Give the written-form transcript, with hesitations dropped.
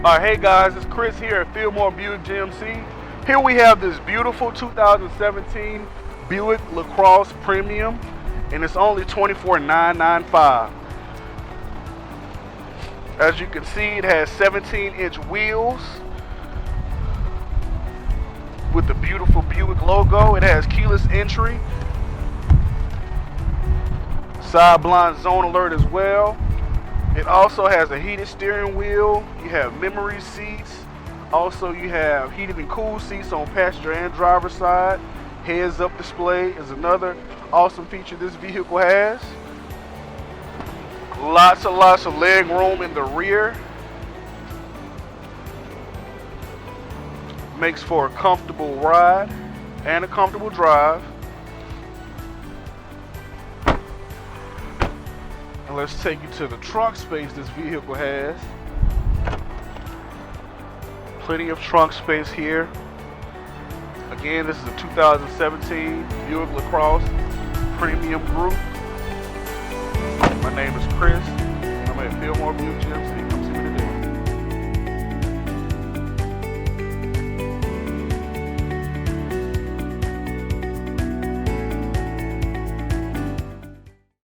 Alright, hey guys, it's Chris here at Fillmore Buick GMC. Here we have this beautiful 2017 Buick Lacrosse Premium, and it's only $24,995. As you can see, it has 17-inch wheels with the beautiful Buick logo. It has keyless entry, side blind zone alert as well. It also has a heated steering wheel. You have memory seats. Also, you have heated and cooled seats on passenger and driver side. Heads-up display is another awesome feature this vehicle has. Lots of leg room in the rear. Makes for a comfortable ride and a comfortable drive. And let's take you to the trunk space this vehicle has. Plenty of trunk space here. Again, this is a 2017 Buick Lacrosse Premium Group. My name is Chris. I'm at Fillmore Buick GMC.